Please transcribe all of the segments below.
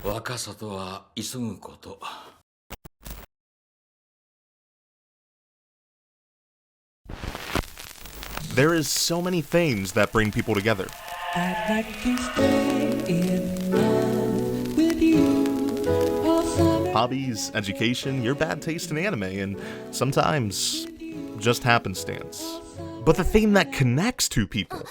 若さとは急ぐこと。There is so many things that bring people together. I'd like to stay in love with you all summer. Hobbies, education, your bad taste in anime, and sometimes just happenstance. But the thing that connects two people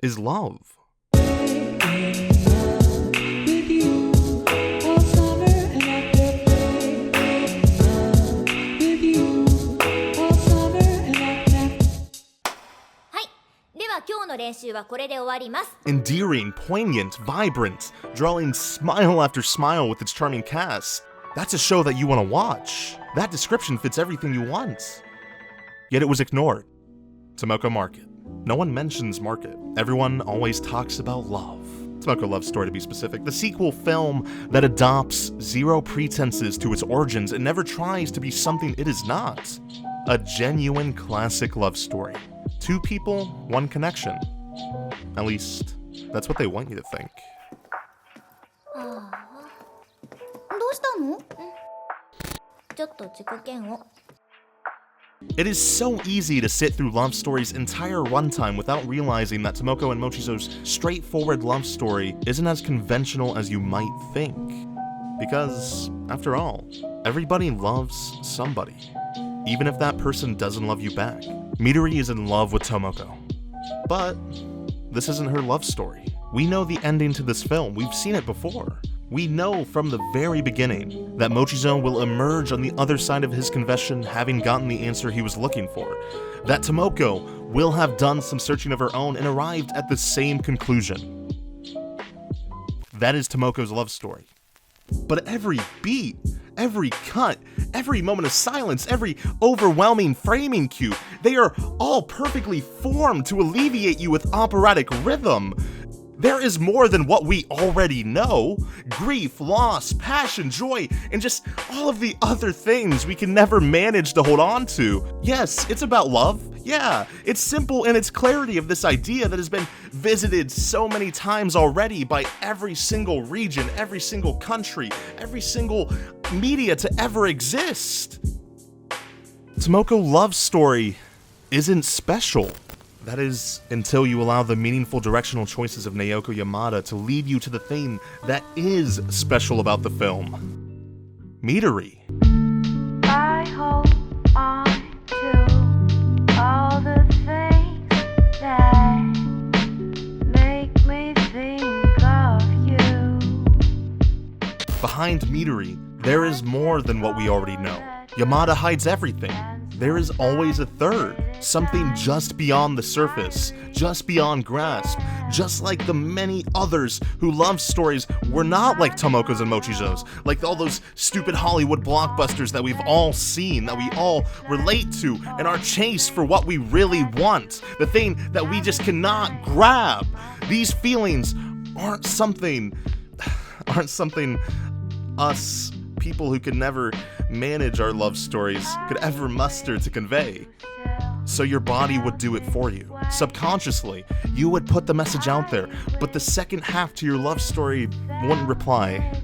is love. Endearing, poignant, vibrant, drawing smile after smile with its charming cast. That's a show that you want to watch. That description fits everything you want. Yet it was ignored. Tamako Market. No one mentions Market. Everyone always talks about love. Tamako Love Story, to be specific. The sequel film that adopts zero pretenses to its origins and never tries to be something it is not. A genuine classic love story. Two people, one connection. At least, that's what they want you to think. It is so easy to sit through Love Story's entire runtime without realizing that Tamako and Mochizo's straightforward love story isn't as conventional as you might think. Because, after all, everybody loves somebody, even if that person doesn't love you back. Meatery is in love with Tamako. But this isn't her love story. We know the ending to this film. We've seen it before. We know from the very beginning that Mochizo will emerge on the other side of his confession having gotten the answer he was looking for. That Tamako will have done some searching of her own and arrived at the same conclusion. That is Tamako's love story. But every beat, every cut, every moment of silence, every overwhelming framing cue, they are all perfectly formed to alleviate you with operatic rhythm. There is more than what we already know. Grief, loss, passion, joy, and just all of the other things we can never manage to hold on to. Yes, it's about love. Yeah, it's simple in its clarity of this idea that has been visited so many times already by every single region, every single country, every single media to ever exist. Tamako Love Story isn't special. That is, until you allow the meaningful directional choices of Naoko Yamada to lead you to the thing that is special about the film. Meatery. I hold on to all the things that make me think of you. Behind Meatery, there is more than what we already know. Yamada hides everything. There is always a third, something just beyond the surface, just beyond grasp, just like the many others whose love stories were not like Tamako's and Mochizo's, like all those stupid Hollywood blockbusters that we've all seen, that we all relate to in our chase for what we really want, the thing that we just cannot grab. These feelings aren't something us people who can never manage our love stories could ever muster to convey. So your body would do it for you. Subconsciously, you would put the message out there, but the second half to your love story wouldn't reply.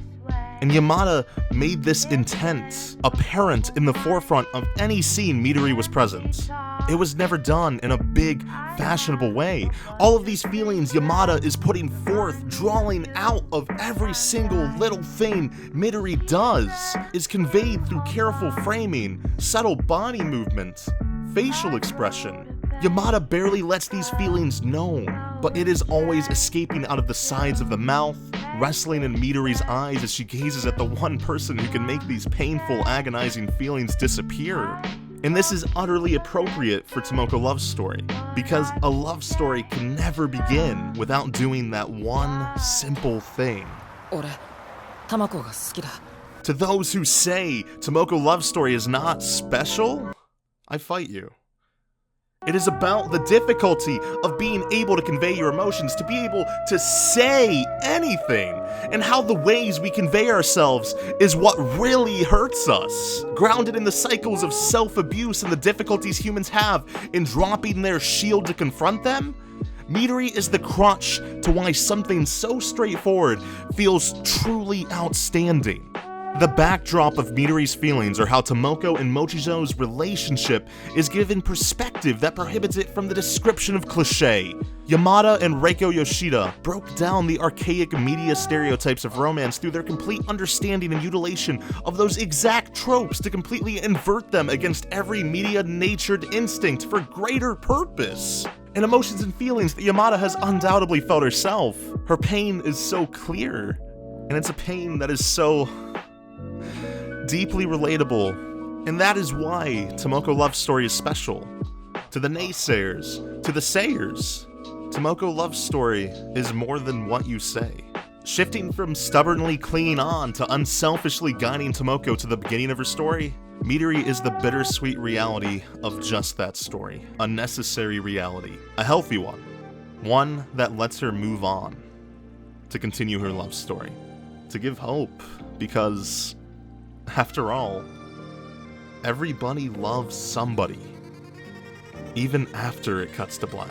And Yamada made this intent apparent in the forefront of any scene Meatery was present. It was never done in a big, fashionable way. All of these feelings Yamada is putting forth, drawing out of every single little thing Meatery does, is conveyed through careful framing, subtle body movement, facial expression. Yamada barely lets these feelings known, but it is always escaping out of the sides of the mouth, wrestling in Meatery's eyes as she gazes at the one person who can make these painful, agonizing feelings disappear. And this is utterly appropriate for Tamako Love Story, because a love story can never begin without doing that one simple thing. To those who say Tamako Love Story is not special, I fight you. It is about the difficulty of being able to convey your emotions, to be able to say anything, and how the ways we convey ourselves is what really hurts us. Grounded in the cycles of self-abuse and the difficulties humans have in dropping their shield to confront them, Meatery is the crutch to why something so straightforward feels truly outstanding. The backdrop of Meatery's feelings are how Tamako and Mochizo's relationship is given perspective that prohibits it from the description of cliché. Yamada and Reiko Yoshida broke down the archaic media stereotypes of romance through their complete understanding and utilization of those exact tropes to completely invert them against every media-natured instinct for greater purpose. And emotions and feelings that Yamada has undoubtedly felt herself. Her pain is so clear, and it's a pain that is so deeply relatable, and that is why Tamako Love Story is special. To the naysayers, to the sayers, Tamako Love Story is more than what you say. Shifting from stubbornly clinging on to unselfishly guiding Tamako to the beginning of her story, Meatery is the bittersweet reality of just that story. A necessary reality. A healthy one. One that lets her move on. To continue her love story. To give hope, because after all, everybody loves somebody, even after it cuts to black.